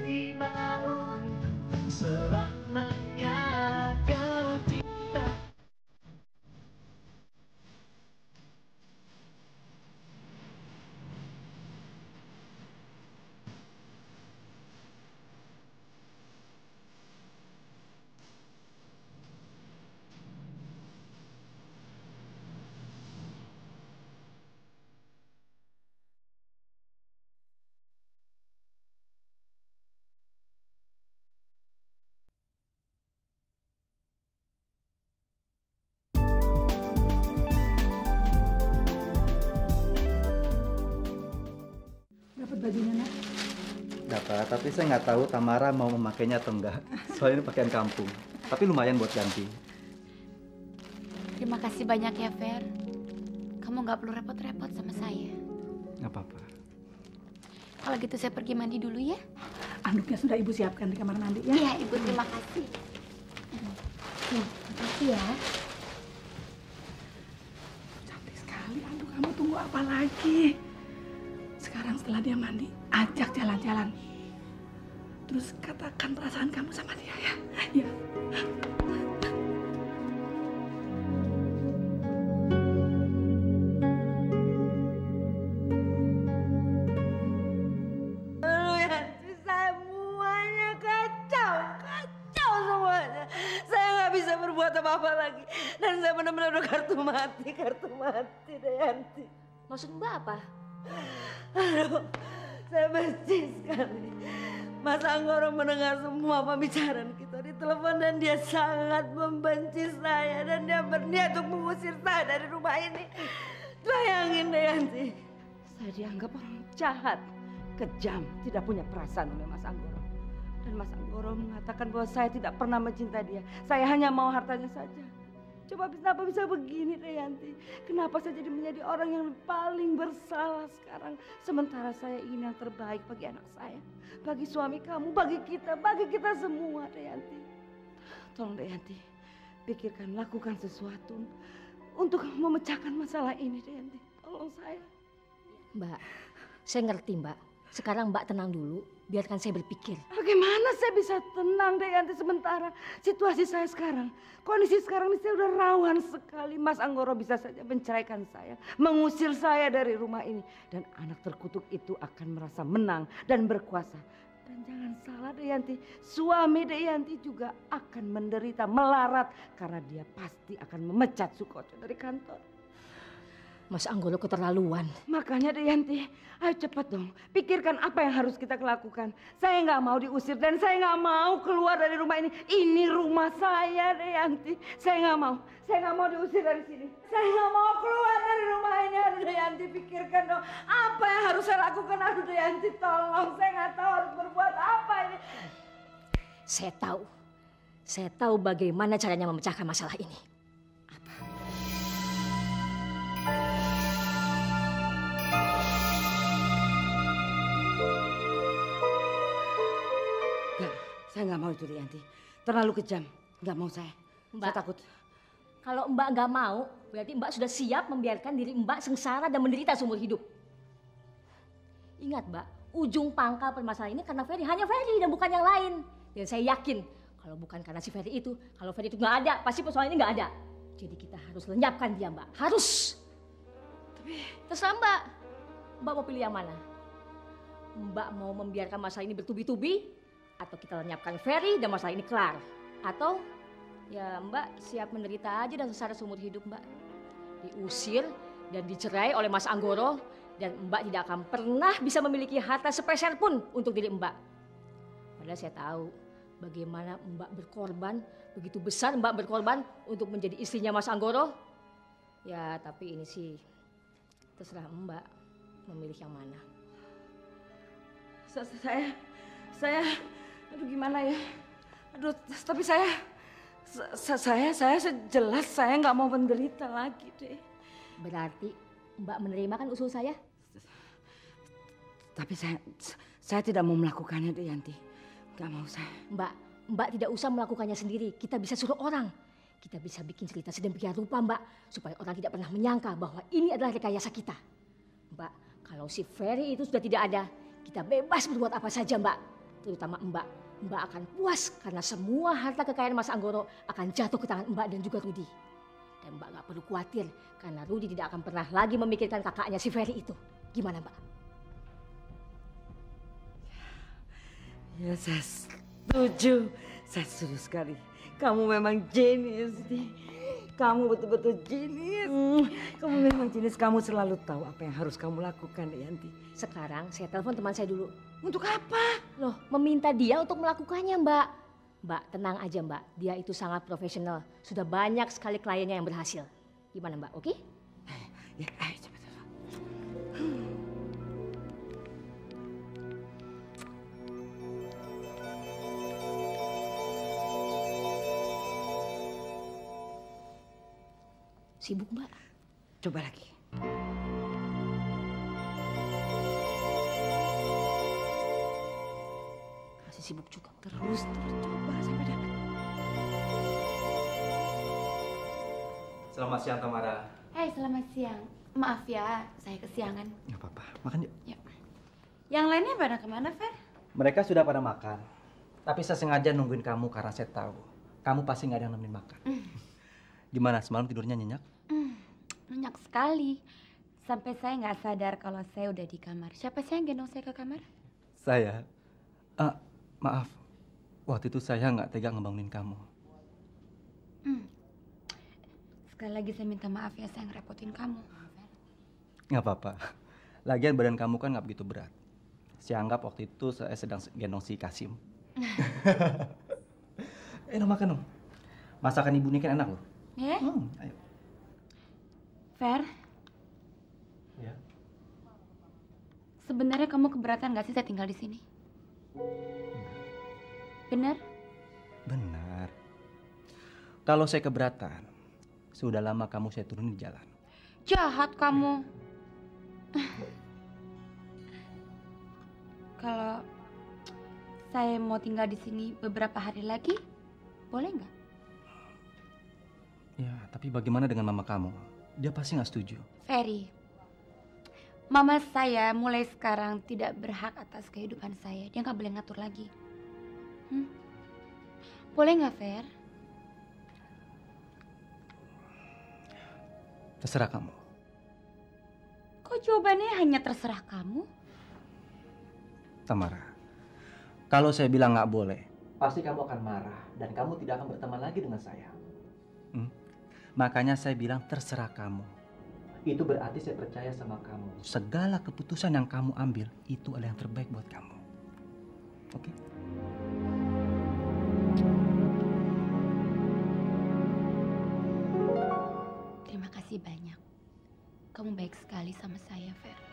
pasti mau selamanya kau tidak. Dapat bajunya, Nak? Dapat, tapi saya nggak tahu Tamara mau memakainya atau enggak. Soalnya ini pakaian kampung. Tapi lumayan buat ganti. Terima kasih banyak ya, Fer. Kamu nggak perlu repot-repot sama saya. Nggak apa-apa. Kalau gitu saya pergi mandi dulu ya. Anduknya sudah Ibu siapkan di kamar mandi ya? Iya, Ibu, terima kasih. Makasih ya. Cantik sekali anduk kamu, tunggu apa lagi? Sekarang setelah dia mandi, ajak jalan-jalan. Terus katakan perasaan kamu sama dia ya. Ya. Aduh Yanti, semuanya kacau semuanya. Saya nggak bisa berbuat apa-apa lagi. Dan saya benar-benar udah kartu mati deh Yanti. Maksud Mbak apa? Aduh, saya benci sekali. Mas Anggoro mendengar semua pembicaraan kita di telepon dan dia sangat membenci saya dan dia berniat untuk mengusir saya dari rumah ini. Bayangin deh Yanti. Saya dianggap orang jahat, kejam, tidak punya perasaan oleh Mas Anggoro. Dan Mas Anggoro mengatakan bahwa saya tidak pernah mencintai dia. Saya hanya mau hartanya saja. Coba kenapa bisa begini deh Yanti? Kenapa saya jadi menjadi orang yang paling bersalah sekarang? Sementara saya ingin yang terbaik bagi anak saya, bagi suami kamu, bagi kita semua deh Yanti. Tolong deh Yanti, pikirkan, lakukan sesuatu untuk memecahkan masalah ini deh Yanti. Tolong saya. Mbak, saya ngerti Mbak. Sekarang Mbak tenang dulu, biarkan saya berpikir. Bagaimana saya bisa tenang deh Yanti sementara situasi saya sekarang. Kondisi sekarang ini saya udah rawan sekali. Mas Anggoro bisa saja menceraikan saya, mengusir saya dari rumah ini. Dan anak terkutuk itu akan merasa menang dan berkuasa. Dan jangan salah deh Yanti, suami deh Yanti juga akan menderita, melarat. Karena dia pasti akan memecat Sukoco dari kantor. Mas Anggoro keterlaluan. Makanya deh Yanti, ayo cepat dong. Pikirkan apa yang harus kita lakukan. Saya nggak mau diusir dan saya nggak mau keluar dari rumah ini. Ini rumah saya deh Yanti. Saya nggak mau. Saya nggak mau diusir dari sini. Saya nggak mau keluar dari rumah ini. Aduh deh Yanti, pikirkan dong. Apa yang harus saya lakukan? Aduh deh Yanti, tolong. Saya nggak tahu harus berbuat apa ini. Saya tahu bagaimana caranya memecahkan masalah ini. Saya nggak mau itu deh Yanti. Terlalu kejam. Nggak mau saya. Mbak, Saya takut. Kalau Mbak nggak mau, berarti Mbak sudah siap membiarkan diri Mbak sengsara dan menderita seumur hidup. Ingat Mbak, ujung pangkal permasalahan ini karena Ferry, hanya Ferry dan bukan yang lain. Dan saya yakin kalau bukan karena si Ferry itu, kalau Ferry itu nggak ada, pasti persoalan ini nggak ada. Jadi kita harus lenyapkan dia Mbak, harus. Tapi terserah Mbak, Mbak mau pilih yang mana? Mbak mau membiarkan masalah ini bertubi-tubi, atau kita lenyapkan Ferry dan masalah ini kelar? Atau ya Mbak siap menderita aja dan sengsara seumur hidup Mbak. Diusir dan dicerai oleh Mas Anggoro dan Mbak tidak akan pernah bisa memiliki harta sepeser pun untuk diri Mbak. Padahal saya tahu bagaimana Mbak berkorban, begitu besar Mbak berkorban untuk menjadi istrinya Mas Anggoro. Ya tapi ini sih terserah Mbak memilih yang mana. Saya, aduh gimana ya? Aduh, tapi saya jelas saya nggak mau menderita lagi deh. Berarti Mbak menerima kan usul saya? Tapi saya tidak mau melakukannya deh Yanti. Nggak mau saya. Mbak tidak usah melakukannya sendiri. Kita bisa suruh orang. Kita bisa bikin cerita sedemikian rupa Mbak, supaya orang tidak pernah menyangka bahwa ini adalah rekayasa kita. Mbak, kalau si Ferry itu sudah tidak ada, kita bebas berbuat apa saja Mbak. terutama Mbak. Mbak akan puas karena semua harta kekayaan Mas Anggoro akan jatuh ke tangan Mbak dan juga Rudi. Dan Mbak gak perlu khawatir karena Rudi tidak akan pernah lagi memikirkan kakaknya si Ferry itu. Gimana Mbak? Ya saya setuju. Saya setuju sekali. Kamu memang jenius nih. Kamu betul-betul jenius. Kamu memang jenius. Kamu selalu tahu apa yang harus kamu lakukan, Yanti. Sekarang saya telepon teman saya dulu. Untuk apa? Loh, meminta dia untuk melakukannya, Mbak. Mbak, tenang aja, Mbak. Dia itu sangat profesional. Sudah banyak sekali kliennya yang berhasil. Gimana, Mbak? Oke? Ya, ayo cepat. Sibuk, Mbak? Coba lagi. Masih sibuk juga. Terus coba sampai dapat. Selamat siang Tamara. Hai, selamat siang. Maaf ya, saya kesiangan. Nggak apa-apa, makan yuk. Yuk. Yang lainnya pada kemana, Fer? Mereka sudah pada makan. Tapi saya sengaja nungguin kamu karena saya tahu kamu pasti nggak ada yang nemenin makan. Gimana, semalam tidurnya nyenyak? Nyenyak sekali. Sampai saya nggak sadar kalau saya udah di kamar. Siapa sih yang gendong saya ke kamar? Saya? Maaf. Waktu itu saya nggak tega ngebangunin kamu. Sekali lagi saya minta maaf ya, saya ngerepotin kamu. Nggak apa-apa. Lagian badan kamu kan nggak begitu berat. Saya anggap waktu itu saya sedang gendong si Kasim. Dong makan dong. Masakan ibu ini kan enak loh. Ya? Ayo. Fer, Ya. sebenarnya kamu keberatan nggak sih saya tinggal di sini? Benar? Benar. Kalau saya keberatan, sudah lama kamu saya turunin di jalan. Jahat kamu. Kalau saya mau tinggal di sini beberapa hari lagi, boleh nggak? Ya, tapi bagaimana dengan mama kamu? Dia pasti nggak setuju. Ferry, mama saya mulai sekarang tidak berhak atas kehidupan saya. Dia nggak boleh ngatur lagi. Boleh nggak, Fer? Terserah kamu. Kok jawabannya hanya terserah kamu? Tamara, kalau saya bilang nggak boleh, pasti kamu akan marah dan kamu tidak akan berteman lagi dengan saya. Makanya saya bilang terserah kamu. Itu berarti saya percaya sama kamu. Segala keputusan yang kamu ambil itu adalah yang terbaik buat kamu. Oke? Terima kasih banyak. Kamu baik sekali sama saya, Fer.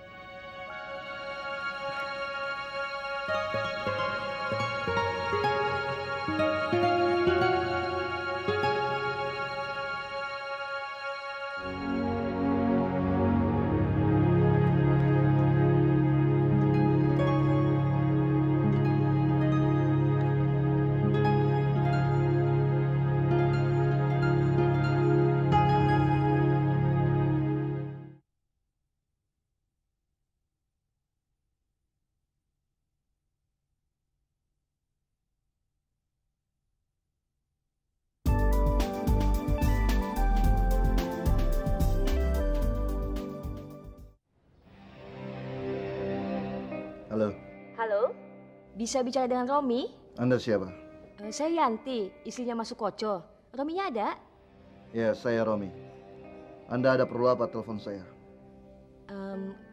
Halo, Halo? Bisa bicara dengan Romi? Anda siapa? Saya Yanti, istrinya Mas Sukoco. Rominya ada? Ya, saya Romi. Anda ada perlu apa telepon saya?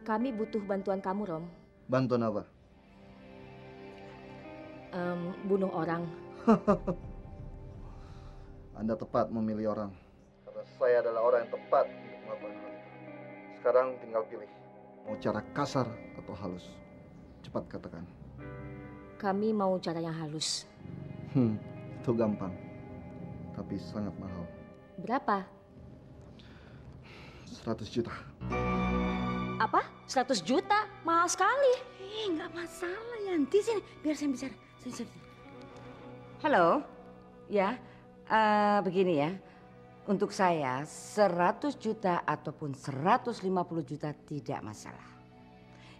Kami butuh bantuan kamu, Rom. Bantuan apa? Bunuh orang. Anda tepat memilih orang. Karena saya adalah orang yang tepat untuk melakukan hal itu. Sekarang tinggal pilih. Mau cara kasar atau halus? Cepat katakan. Kami mau cara yang halus. Itu gampang. Tapi sangat mahal. Berapa? 100 juta. Apa? 100 juta? Mahal sekali. Nggak masalah, Yanti. Sini, biar saya bicara. Sini. Halo? Ya, begini ya. Untuk saya 100 juta ataupun 150 juta tidak masalah.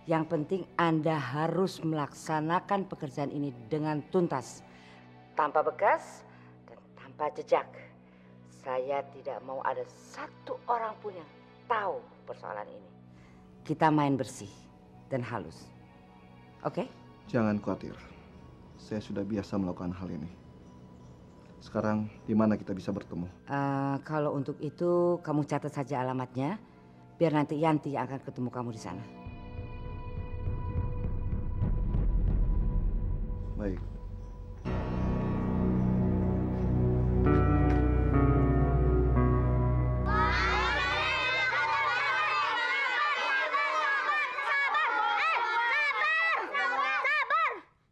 Yang penting Anda harus melaksanakan pekerjaan ini dengan tuntas. Tanpa bekas dan tanpa jejak. Saya tidak mau ada satu orang pun yang tahu persoalan ini. Kita main bersih dan halus. Oke? Jangan khawatir. Saya sudah biasa melakukan hal ini. Sekarang di mana kita bisa bertemu? Kalau untuk itu kamu catat saja alamatnya. Biar nanti Yanti yang akan ketemu kamu di sana. Baik.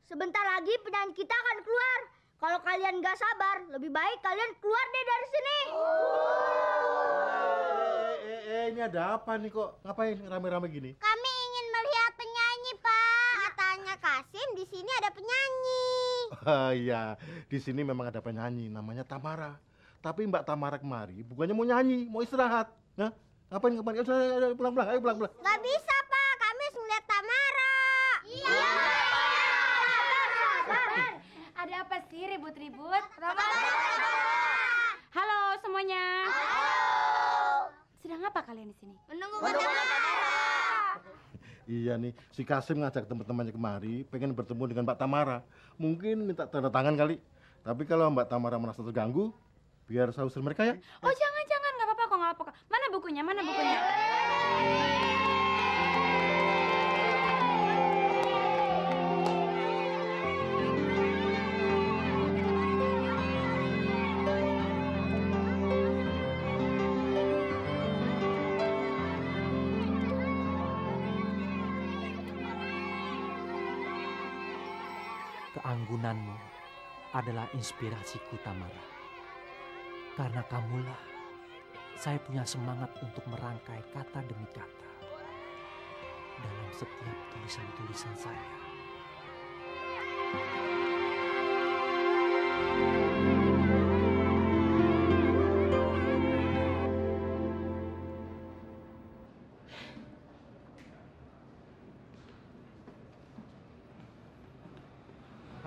Sebentar lagi penyanyi kita akan keluar. Kalau kalian gak sabar, lebih baik kalian keluar deh dari sini. Ini ada apa nih kok? Ngapain rame-rame gini? Kami ingin melihat penyanyi, Pak. Katanya Kasim di sini ada penyanyi. Oh iya, di sini memang ada penyanyi namanya Tamara. Tapi Mbak Tamara kemari bukannya mau nyanyi, mau istirahat. Nah, ngapain? Ayo pulang-pulang, ayo pulang-pulang. Gak bisa, Pak. Kami harus melihat Tamara. Iya. Ada apa sih ribut-ribut? Halo semuanya. Sedang apa kalian di sini? Menunggu Tamara. Iya nih, si Kasim ngajak teman-temannya kemari, pengen bertemu dengan Mbak Tamara. Mungkin minta tanda tangan kali. Tapi kalau Mbak Tamara merasa terganggu, biar saya usir mereka ya. Oh jangan, nggak apa-apa kok, nggak apa-apa. Mana bukunya? Keanggunanmu adalah inspirasiku, Tamara. Karena kamulah, saya punya semangat untuk merangkai kata demi kata dalam setiap tulisan-tulisan saya.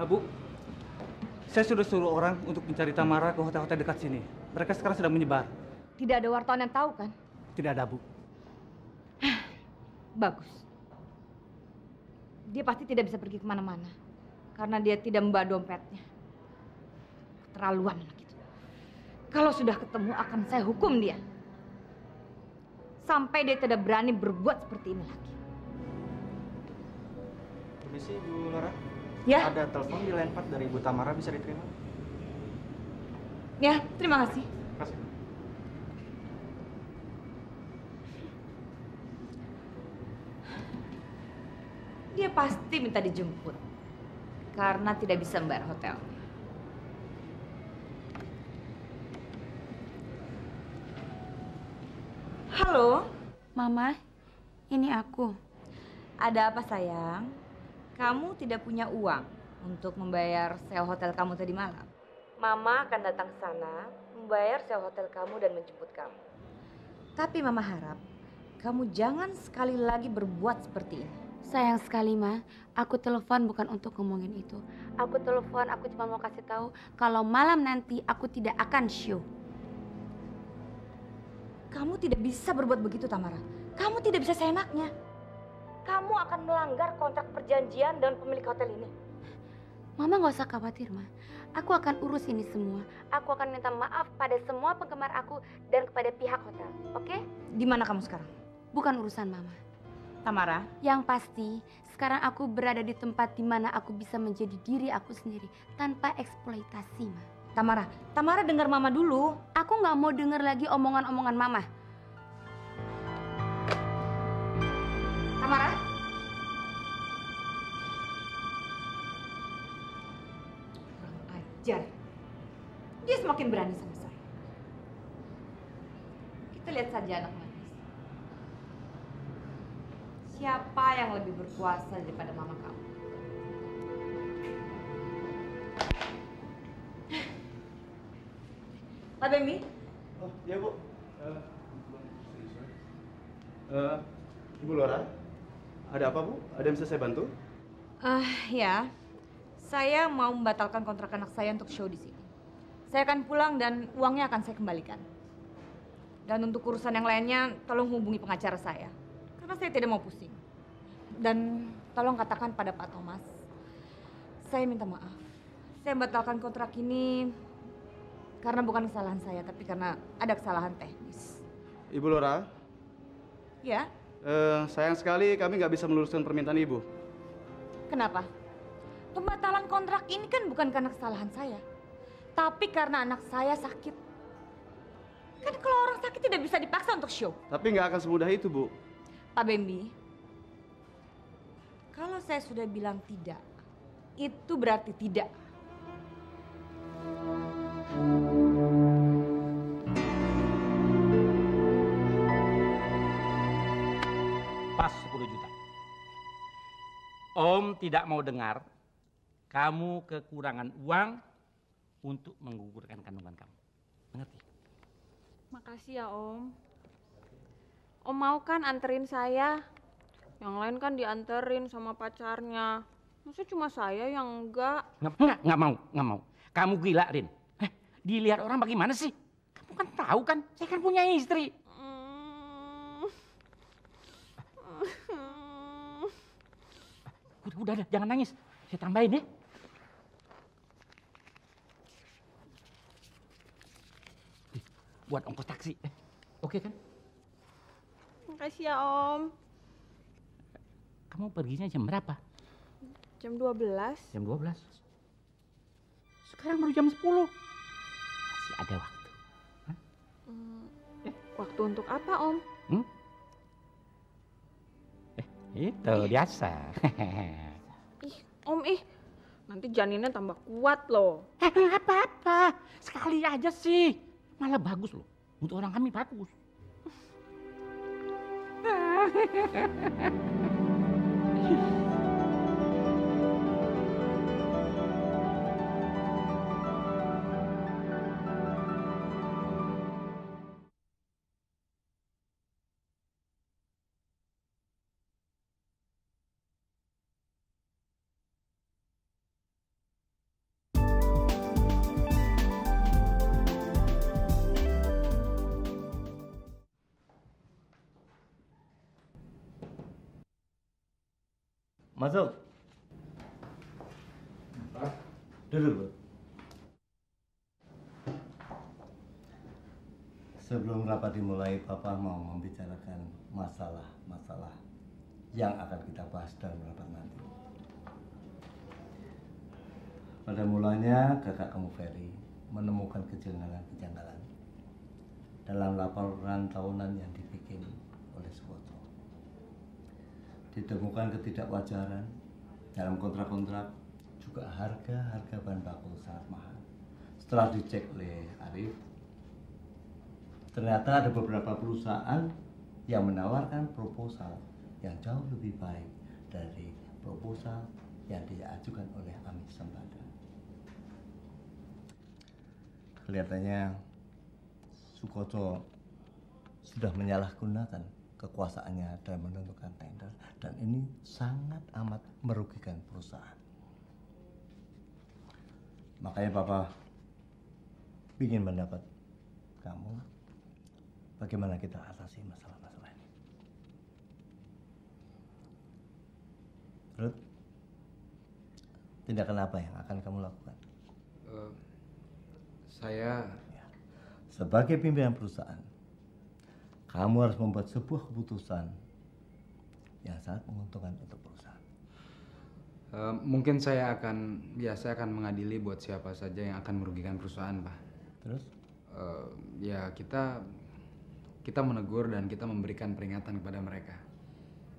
Bu, saya sudah suruh orang untuk mencari Tamara ke hotel-hotel dekat sini. Mereka sekarang sedang menyebar. Tidak ada wartawan yang tahu kan? Tidak ada, Bu. Bagus. Dia pasti tidak bisa pergi kemana-mana. Karena dia tidak membawa dompetnya. Keterlaluan anak itu. Kalau sudah ketemu akan saya hukum dia. Sampai dia tidak berani berbuat seperti ini lagi. Permisi, Bu Laura. Ya. Ada telepon di line 4 dari Ibu Tamara, bisa diterima? Ya, terima kasih. Terima kasih. Dia pasti minta dijemput. Karena tidak bisa membayar hotel. Halo? Mama, ini aku. Ada apa sayang? Kamu tidak punya uang untuk membayar sewa hotel kamu tadi malam. Mama akan datang ke sana, membayar sewa hotel kamu dan menjemput kamu. Tapi Mama harap kamu jangan sekali lagi berbuat seperti ini. Sayang sekali, Ma. Aku telepon bukan untuk ngomongin itu. Aku telepon, aku cuma mau kasih tahu kalau malam nanti aku tidak akan show. Kamu tidak bisa berbuat begitu, Tamara. Kamu tidak bisa seenaknya. Kamu akan melanggar kontrak perjanjian dengan pemilik hotel ini. Mama nggak usah khawatir, Ma. Aku akan urus ini semua. Aku akan minta maaf pada semua penggemar aku dan kepada pihak hotel. Oke? Di mana kamu sekarang? Bukan urusan Mama. Tamara? Yang pasti, sekarang aku berada di tempat di mana aku bisa menjadi diri aku sendiri tanpa eksploitasi, Ma. Tamara dengar Mama dulu. Aku nggak mau dengar lagi omongan-omongan Mama. Tamara? Kurang ajar. Dia semakin berani sama saya. Kita lihat saja anak manis. Siapa yang lebih berkuasa daripada mama kamu? Pak Bembi? Oh, iya Bu. Ibu Laura, Ada apa, Bu? Ada yang bisa saya bantu? Ya. Saya mau membatalkan kontrak anak saya untuk show di sini. Saya akan pulang dan uangnya akan saya kembalikan. Dan untuk urusan yang lainnya, tolong hubungi pengacara saya. Karena saya tidak mau pusing. Dan tolong katakan pada Pak Thomas, saya minta maaf. Saya membatalkan kontrak ini karena bukan kesalahan saya, tapi karena ada kesalahan teknis. Ibu Lora? Ya? Sayang sekali kami nggak bisa meluruskan permintaan Ibu. Kenapa? Pembatalan kontrak ini kan bukan karena kesalahan saya, tapi karena anak saya sakit. Kan kalau orang sakit tidak bisa dipaksa untuk show. Tapi nggak akan semudah itu, Bu. Pak Bambi, kalau saya sudah bilang tidak, itu berarti tidak. Pas 10 juta. Om tidak mau dengar kamu kekurangan uang untuk menggugurkan kandungan kamu. Mengerti? Makasih ya Om. Om mau kan anterin saya? Yang lain kan dianterin sama pacarnya. Masa cuma saya yang enggak? Nggak mau. Kamu gila, Rin. Dilihat orang bagaimana sih? Kamu kan tahu kan, saya kan punya istri. Udah, jangan nangis. Saya tambahin ya. Buat ongkos taksi. Oke kan? Makasih ya Om. Kamu perginya jam berapa? Jam 12. Jam 12. Sekarang baru jam 10. Masih ada waktu. Waktu untuk apa Om? Itu biasa. Om nanti janinnya tambah kuat loh. Apa-apa. Sekali aja sih. Malah bagus loh. Untuk orang kami bagus. Masuk. Duduk, Bu. Sebelum rapat dimulai, Papa mau membicarakan masalah-masalah yang akan kita bahas dalam rapat nanti. Pada mulanya, kakak kamu Ferry menemukan kejanggalan-kejanggalan dalam laporan tahunan yang dibikin oleh Sukoto. Ditemukan ketidakwajaran dalam kontrak-kontrak, juga harga bahan baku sangat mahal. Setelah dicek oleh Arif, ternyata ada beberapa perusahaan yang menawarkan proposal yang jauh lebih baik dari proposal yang diajukan oleh Amit Sembada. Kelihatannya Sukoto sudah menyalahgunakan kekuasaannya dalam menentukan tender, dan ini sangat amat merugikan perusahaan. Makanya Papa ingin mendapat kamu bagaimana kita atasi masalah-masalah ini. Ruth, tindakan apa yang akan kamu lakukan? Saya sebagai pimpinan perusahaan, kamu harus membuat sebuah keputusan yang sangat menguntungkan untuk perusahaan. Mungkin saya akan mengadili buat siapa saja yang akan merugikan perusahaan, Pak. Terus? Ya kita menegur dan kita memberikan peringatan kepada mereka.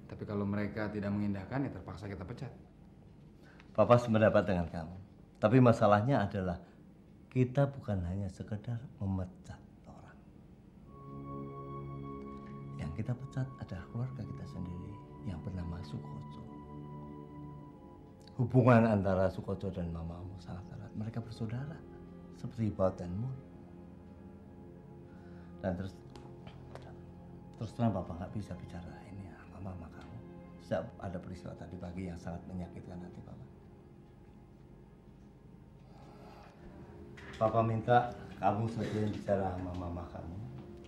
Tapi kalau mereka tidak mengindahkan, ya terpaksa kita pecat. Papa sependapat dengan kamu. Tapi masalahnya adalah kita bukan hanya sekedar memecat orang. Yang kita pecat adalah keluarga kita sendiri yang bernama Sukoco. Hubungan antara Sukoco dan mamamu sangat erat. Mereka bersaudara seperti Baut dan Mun. Dan terus terang Papa nggak bisa bicara ini sama mama kamu bisa ada peristiwa tadi pagi yang sangat menyakitkan hati Papa. Papa minta kamu saja yang bicara sama mama kamu.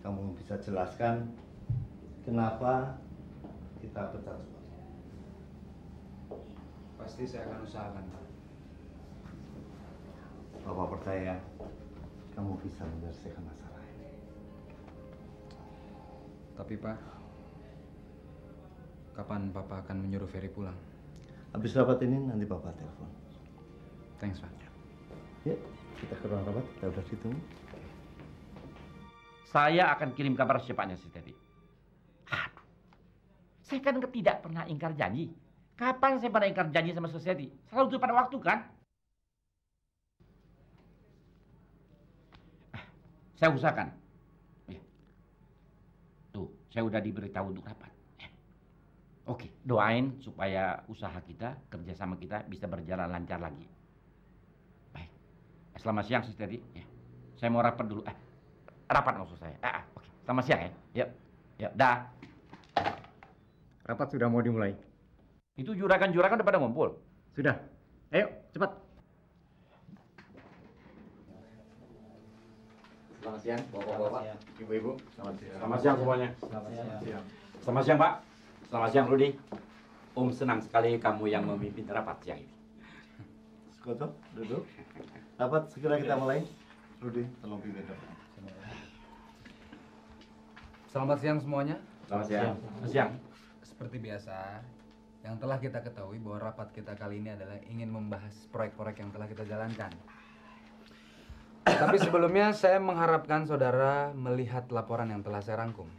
Kamu bisa jelaskan kenapa kita pecat sekolah. Pasti saya akan usahakan, Pak. Papa percaya kamu bisa menyelesaikan masalah ini. Tapi Pak, kapan Papa akan menyuruh Ferry pulang? Habis rapat ini nanti Papa telepon. Thanks, Pak. Ya, kita ke ruang rapat, kita udah ditunggu. Saya akan kirim kabar secepatnya, Si Teddy. Aduh, saya kan tidak pernah ingkar janji. Kapan saya pernah ingkar janji sama Teddy? Selalu tepat waktu kan? Saya usahakan. Ya. Tuh, saya udah diberitahu untuk rapat. Oke, doain supaya usaha kita, kerjasama kita bisa berjalan lancar lagi. Baik. Selamat siang, Sis Teddy. Ya. Saya mau rapat dulu. Rapat maksud saya. Oke. Selamat siang ya. Yuk. Yuk, dah. Rapat sudah mau dimulai. Itu juragan-juragan udah pada ngumpul. Sudah. Ayo, cepat. Selamat siang, Bapak-bapak, Ibu-ibu. Selamat siang. Selamat siang semuanya. Selamat siang. Selamat siang, Pak. Selamat siang, Rudi. Om senang sekali kamu yang memimpin rapat siang ini. Sukoto, duduk. Rapat segera kita mulai. Rudi, tolong pimpin rapat. Selamat siang semuanya. Selamat siang. Selamat siang. Seperti biasa, yang telah kita ketahui bahwa rapat kita kali ini adalah ingin membahas proyek-proyek yang telah kita jalankan. Tapi sebelumnya saya mengharapkan saudara melihat laporan yang telah saya rangkum.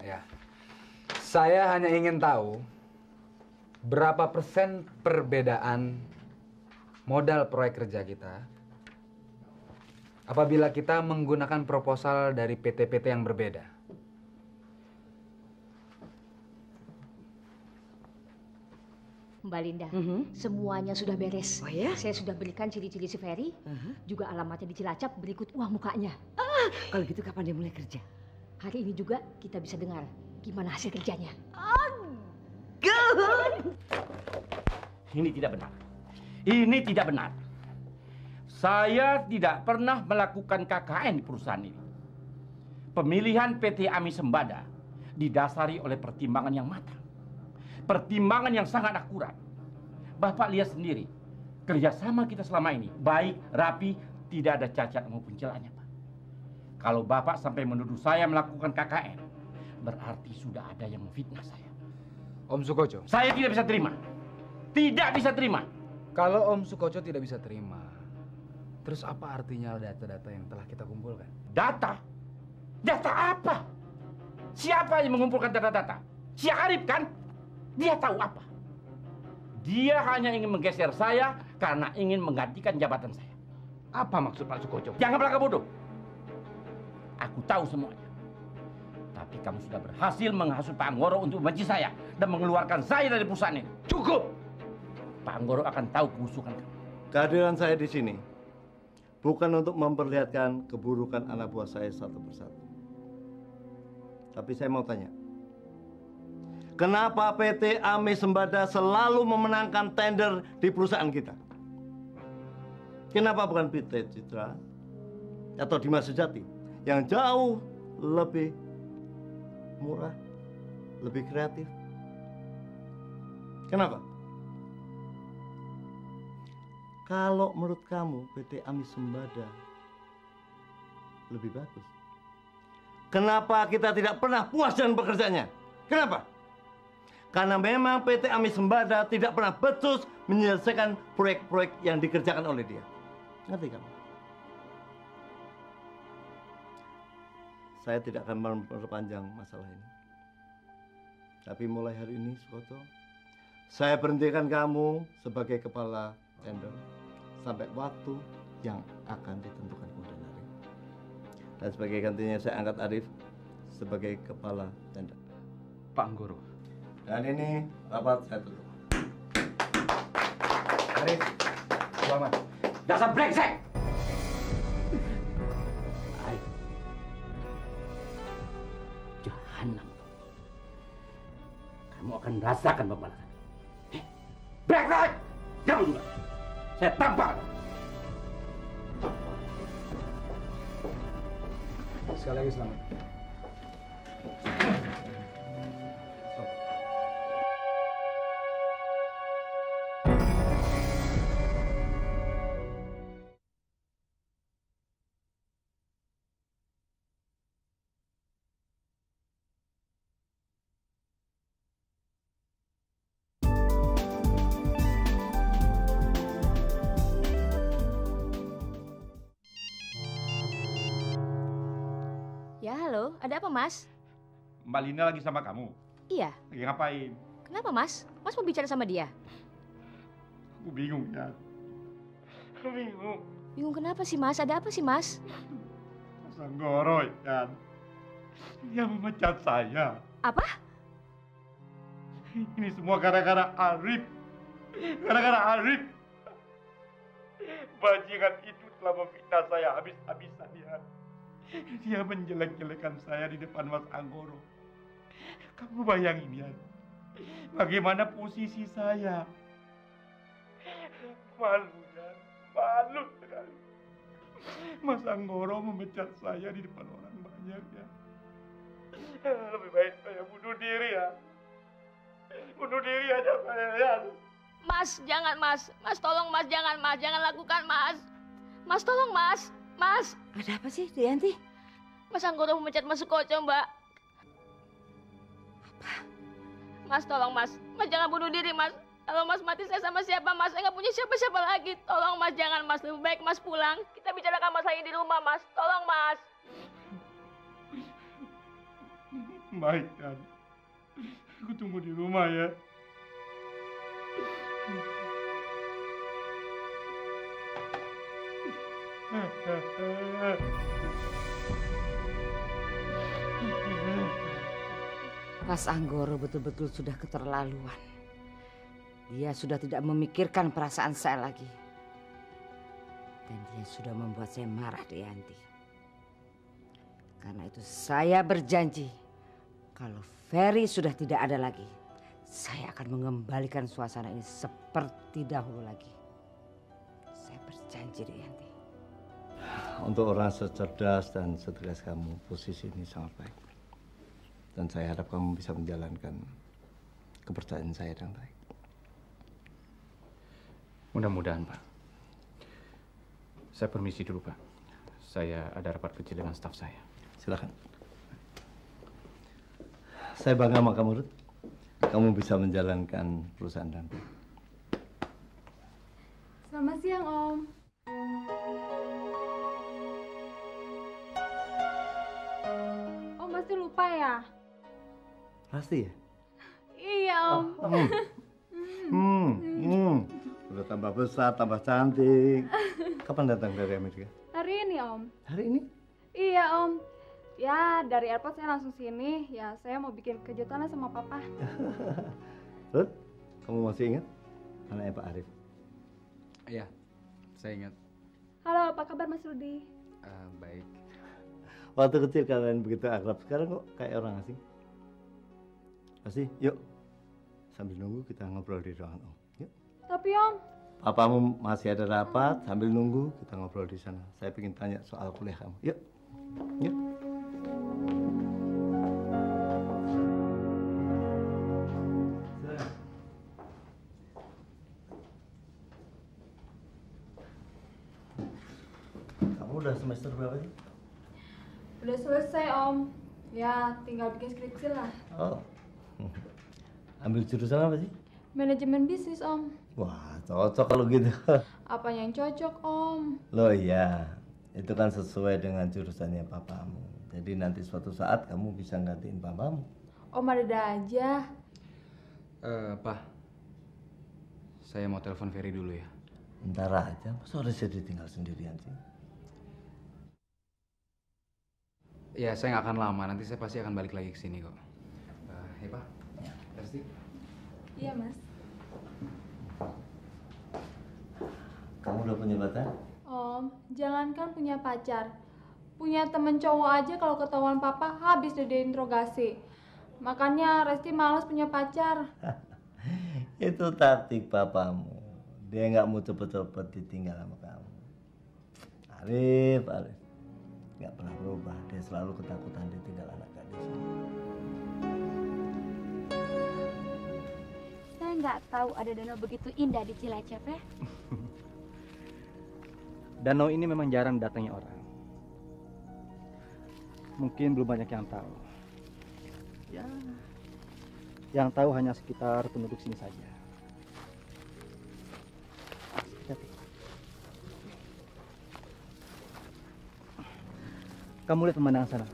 Ya, saya hanya ingin tahu berapa persen perbedaan modal proyek kerja kita apabila kita menggunakan proposal dari PT-PT yang berbeda. Mbak Linda, semuanya sudah beres. Oh ya? Saya sudah berikan ciri-ciri si Ferry, juga alamatnya di Cilacap, berikut uang mukanya. Kalau gitu kapan dia mulai kerja? Hari ini juga kita bisa dengar gimana hasil kerjanya. Ini tidak benar. Ini tidak benar. Saya tidak pernah melakukan KKN di perusahaan ini. Pemilihan PT Ami Sembada didasari oleh pertimbangan yang matang. Pertimbangan yang sangat akurat. Bapak lihat sendiri, kerjasama kita selama ini baik, rapi, tidak ada cacat maupun celahnya, Pak. Kalau Bapak sampai menuduh saya melakukan KKN, berarti sudah ada yang memfitnah saya. Om Sukoco. Saya tidak bisa terima. Tidak bisa terima. Kalau Om Sukoco tidak bisa terima, terus apa artinya data-data yang telah kita kumpulkan? Data? Data apa? Siapa yang mengumpulkan data-data? Si Arif kan? Dia tahu apa? Dia hanya ingin menggeser saya karena ingin menggantikan jabatan saya. Apa maksud Pak Sukoco? Jangan berlagak bodoh. Aku tahu semuanya. Tapi kamu sudah berhasil menghasut Pak Anggoro untuk membenci saya dan mengeluarkan saya dari perusahaan ini. Cukup! Pak Anggoro akan tahu kebusukan kamu. Kehadiran saya di sini bukan untuk memperlihatkan keburukan anak buah saya satu persatu. Tapi saya mau tanya, kenapa PT Ami Sembada selalu memenangkan tender di perusahaan kita? Kenapa bukan PT Citra atau Dimas Sejati yang jauh lebih murah, lebih kreatif? Kenapa? Kalau menurut kamu PT Ami Sembada lebih bagus, kenapa kita tidak pernah puas dengan pekerjaannya? Kenapa? Karena memang PT Ami Sembada tidak pernah becus menyelesaikan proyek-proyek yang dikerjakan oleh dia. Ngerti kamu? Saya tidak akan memperpanjang masalah ini. Tapi mulai hari ini, Sukoto, saya berhentikan kamu sebagai kepala tender sampai waktu yang akan ditentukan kemudian hari. Dan sebagai gantinya saya angkat Arif sebagai kepala tender. Pak Anggoro. Dan ini rapat saya tutup. Arif, selamat. Dasar brengsek! jahanam. Kamu akan merasakan pembalasan. Brengsek! Kamu juga. Saya tampar. Sekali lagi selamat. Ya, halo. Ada apa, Mas? Mbak Lina lagi sama kamu? Iya. Lagi ngapain? Kenapa, Mas? Mas mau bicara sama dia? Aku bingung ya. Aku bingung. Bingung kenapa sih, Mas? Ada apa sih, Mas? Mas Anggoro ya. Dia memecat saya. Apa? Ini semua gara-gara Arif. Gara-gara Arif. Bajingan itu telah memfitnah saya habis-habisan ya. Dia menjelek-jelekan saya di depan Mas Anggoro. Kamu bayangin ya, bagaimana posisi saya. Malu ya, malu sekali. Mas Anggoro memecat saya di depan orang banyak ya. Lebih baik saya bunuh diri ya. Bunuh diri aja saya ya. Mas, jangan, Mas. Mas, tolong, Mas. Jangan, Mas. Jangan lakukan, Mas. Mas, tolong, Mas. Mas. Ada apa sih, Rianti? Mas Anggoro memecat Mas Sukoco, Mbak. Apa? Mas, tolong, Mas. Mas, jangan bunuh diri, Mas. Kalau Mas mati, saya sama siapa, Mas? Saya nggak punya siapa-siapa lagi. Tolong, Mas. Jangan, Mas. Lebih baik Mas pulang. Kita bicarakan masalah ini di rumah, Mas. Tolong, Mas. Baik, kan. Aku tunggu di rumah ya. Mas Anggoro betul-betul sudah keterlaluan. Dia sudah tidak memikirkan perasaan saya lagi. Dan dia sudah membuat saya marah, Rianti. Karena itu saya berjanji, kalau Ferry sudah tidak ada lagi, saya akan mengembalikan suasana ini seperti dahulu lagi. Saya berjanji, Rianti. Untuk orang secerdas dan setegas kamu, posisi ini sangat baik. Dan saya harap kamu bisa menjalankan kepercayaan saya dengan baik. Mudah-mudahan, Pak. Saya permisi dulu, Pak. Saya ada rapat kecil dengan staf saya. Silakan. Saya bangga sama kamu, Ruth. Kamu bisa menjalankan perusahaan dan baik. Selamat siang, Om. Om pasti lupa ya? Pasti ya? Iya, Om. Udah tambah besar, tambah cantik. Kapan datang dari Amerika? Hari ini, Om. Hari ini? Iya, Om. Ya, dari airport saya langsung sini. Ya, saya mau bikin kejutan sama Papa. Ruth, kamu masih ingat anaknya Pak Arif? Iya, saya ingat. Halo, apa kabar Mas Rudi? Baik. Waktu kecil kalian begitu akrab, sekarang kok kayak orang asing? Pasti, yuk. Sambil nunggu kita ngobrol di ruangan Om. Yuk. Tapi Om. Papamu masih ada rapat, sambil nunggu kita ngobrol di sana. Saya ingin tanya soal kuliah kamu. Yuk. Yuk. Kamu udah semester berapa sih? Udah selesai, Om. Ya, tinggal bikin skripsi lah. Oh. Ambil jurusan apa sih? Manajemen bisnis, Om. Wah, cocok kalau gitu. Apa yang cocok, Om? Loh iya, itu kan sesuai dengan jurusannya papamu. Jadi nanti suatu saat kamu bisa gantiin papamu. Om ada aja. Pak, saya mau telepon Ferry dulu ya. Bentar aja, masa harus jadi tinggal sendirian sih? Ya, saya nggak akan lama. Nanti saya pasti akan balik lagi ke sini kok. Hei, Pak. Resti. Iya, Mas. Kamu udah punya pacar? Om, jangankan punya pacar. Punya temen cowok aja kalau ketahuan papa habis deh diinterogasi. Makanya Resti malas punya pacar. Itu taktik papamu. Dia nggak mau cepet-cepet ditinggal sama kamu. Arif. Nggak pernah berubah. Dia selalu ketakutan ditinggal anak gadis. Saya nggak tahu ada danau begitu indah di Cilacap ya. Danau ini memang jarang datangnya orang. Mungkin belum banyak yang tahu. Ya, yang tahu hanya sekitar penduduk sini saja. Hati-hati. Kamu lihat pemandangan sana.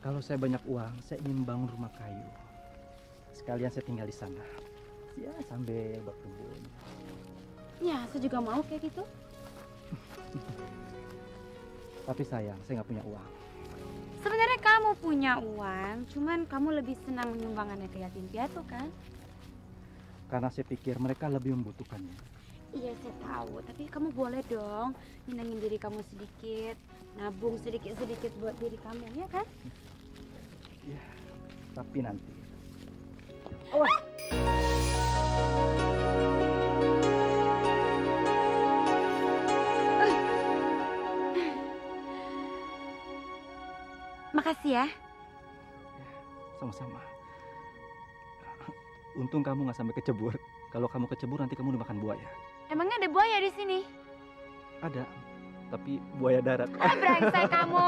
Kalau saya banyak uang, saya ingin membangun rumah kayu. Sekalian saya tinggal di sana. Ya, sambil berkebun. Ya, saya juga mau kayak gitu. Tapi sayang, saya nggak punya uang. Sebenarnya kamu punya uang, cuman kamu lebih senang menyumbangkannya ke yatim piatu kan? Karena saya pikir mereka lebih membutuhkannya. Iya, saya tahu. Tapi kamu boleh dong nyenengin diri kamu sedikit, nabung sedikit-sedikit buat diri kamu, ya kan? Iya, tapi nanti. Awas. Makasih ya. Sama-sama. Untung kamu nggak sampai kecebur. Kalau kamu kecebur nanti kamu dimakan buaya. Emangnya ada buaya di sini? Ada, tapi buaya darat. Brengsek kamu.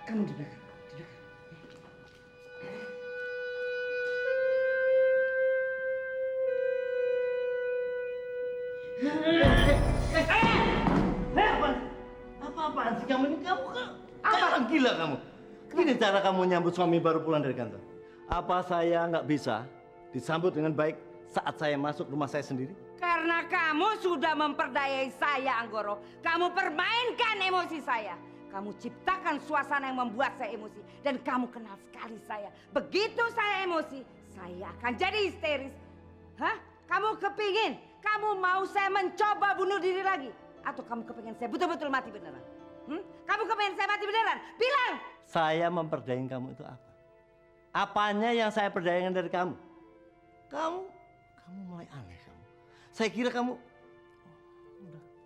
Kamu di belakang, di belakang. Apa-apaan sih kamu ini? Kamu gila kamu. Gini cara kamu nyambut suami baru pulang dari kantor. Apa saya nggak bisa disambut dengan baik saat saya masuk rumah saya sendiri? Karena kamu sudah memperdayai saya, Anggoro. Kamu permainkan emosi saya. Kamu ciptakan suasana yang membuat saya emosi. Dan kamu kenal sekali saya. Begitu saya emosi, saya akan jadi histeris. Hah? Kamu kepingin? Kamu mau saya mencoba bunuh diri lagi? Atau kamu kepingin saya betul-betul mati beneran? Kamu kepingin saya mati beneran? Bilang! Saya memperdayai kamu itu apa? Apanya yang saya perdayakan dari kamu? Kamu mulai aneh kamu. Saya kira kamu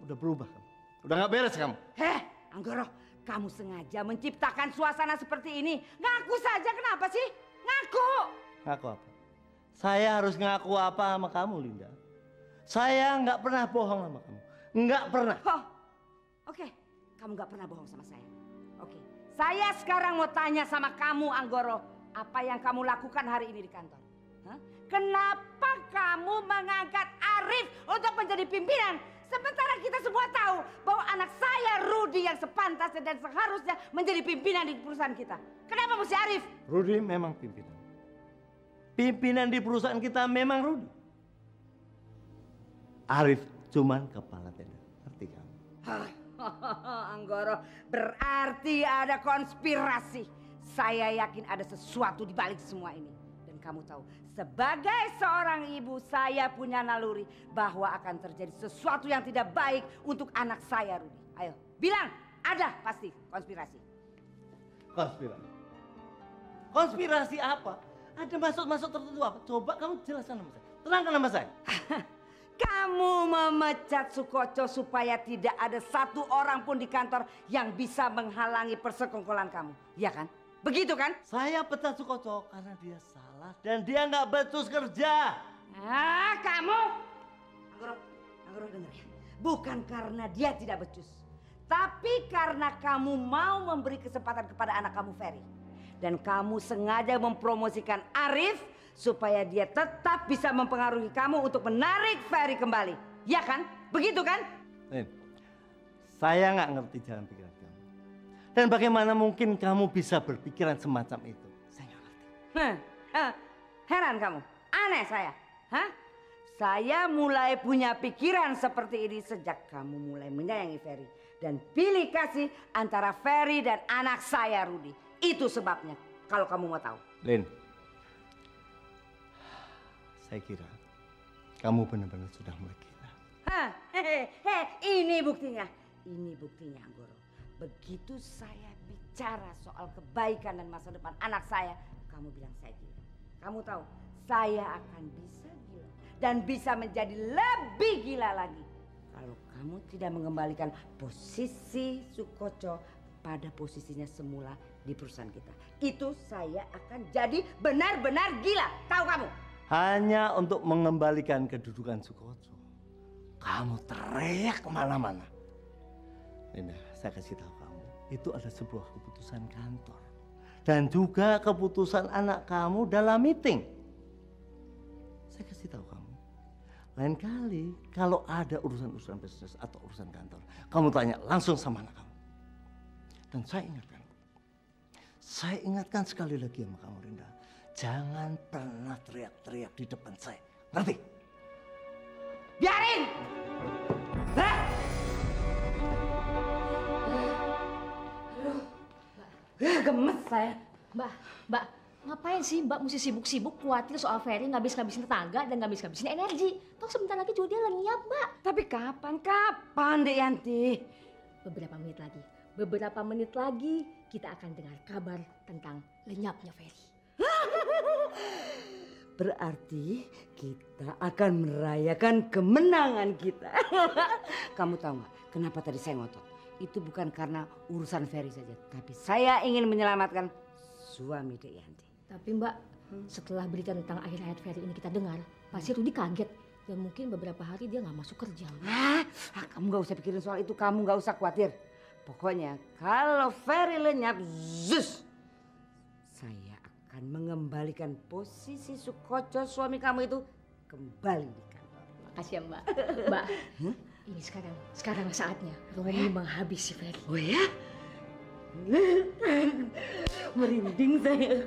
udah berubah kamu. Udah nggak beres kamu. Anggoro, kamu sengaja menciptakan suasana seperti ini. Ngaku saja, kenapa sih? Ngaku! Ngaku apa? Saya harus ngaku apa sama kamu, Linda? Saya nggak pernah bohong sama kamu. Nggak pernah. Oke, kamu nggak pernah bohong sama saya. Oke, saya sekarang mau tanya sama kamu, Anggoro. Apa yang kamu lakukan hari ini di kantor? Hah? Kenapa kamu mengangkat Arif untuk menjadi pimpinan? Sementara kita semua tahu bahwa anak saya Rudi yang sepantasnya dan seharusnya menjadi pimpinan di perusahaan kita. Kenapa mesti Arif? Rudi memang pimpinan. Pimpinan di perusahaan kita memang Rudi. Arif cuman kepala tenda. Ngerti kamu? Anggoro, berarti ada konspirasi. Saya yakin ada sesuatu di balik semua ini. Dan kamu tahu, sebagai seorang ibu saya punya naluri bahwa akan terjadi sesuatu yang tidak baik untuk anak saya, Rudi. Ayo, bilang, ada pasti konspirasi. Konspirasi? Konspirasi apa? Ada maksud-maksud tertentu apa? Coba kamu jelaskan sama saya. Terangkan sama saya. Kamu memecat Sukoco supaya tidak ada satu orang pun di kantor yang bisa menghalangi persekongkolan kamu. Iya kan? Begitu kan? Saya pecat Sukoco karena dia salah dan dia nggak becus kerja. Ah, kamu! Anggoro dengar ya. Bukan karena dia tidak becus. Tapi karena kamu mau memberi kesempatan kepada anak kamu Ferry. Dan kamu sengaja mempromosikan Arif supaya dia tetap bisa mempengaruhi kamu untuk menarik Ferry kembali. Ya kan? Begitu kan? Lin, saya nggak ngerti jalan pikiran kamu. Dan bagaimana mungkin kamu bisa berpikiran semacam itu? Saya nggak ngerti. Heran kamu? Aneh saya. Hah? Saya mulai punya pikiran seperti ini sejak kamu mulai menyayangi Ferry. Dan pilih kasih antara Ferry dan anak saya Rudy. Itu sebabnya kalau kamu mau tahu. Lin, saya kira kamu benar-benar sudah mulai gila. Ini buktinya. Ini buktinya, Anggoro. Begitu saya bicara soal kebaikan dan masa depan anak saya, kamu bilang saya gila. Kamu tahu, saya akan bisa gila dan bisa menjadi lebih gila lagi kalau kamu tidak mengembalikan posisi Sukoco pada posisinya semula di perusahaan kita. Itu saya akan jadi benar-benar gila. Tahu kamu? Hanya untuk mengembalikan kedudukan Sukoco. Kamu teriak kemana-mana. Linda, saya kasih tahu kamu. Itu adalah sebuah keputusan kantor. Dan juga keputusan anak kamu dalam meeting. Saya kasih tahu kamu. Lain kali kalau ada urusan-urusan bisnis atau urusan kantor, kamu tanya langsung sama anak kamu. Dan saya ingatkan sekali lagi sama kamu, Linda. Jangan pernah teriak-teriak di depan saya. Ngerti? Biarin! Gemes saya. Mbak, ngapain sih Mbak mesti sibuk-sibuk khawatir soal Ferry ngabis-ngabisin tetangga dan ngabis-ngabisin energi? Toh sebentar lagi juga dia lenyap, Mbak. Tapi kapan, Dek Yanti? Beberapa menit lagi kita akan dengar kabar tentang lenyapnya Ferry. Berarti kita akan merayakan kemenangan kita. Kamu tahu nggak kenapa tadi saya ngotot? Itu bukan karena urusan Ferry saja, tapi saya ingin menyelamatkan suami Dek Yanti. Tapi Mbak, setelah berita tentang akhir hayat Ferry ini kita dengar, pasti Rudy kaget dan mungkin beberapa hari dia nggak masuk kerja. Kamu nggak usah pikirin soal itu, kamu nggak usah khawatir. Pokoknya kalau Ferry lenyap, saya akan mengembalikan posisi Sukoco suami kamu itu kembali di kantor. Makasih ya Mbak. Mbak, ini sekarang saatnya Romi menghabisi Ferry. Oh ya? Merinding saya.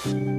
Om.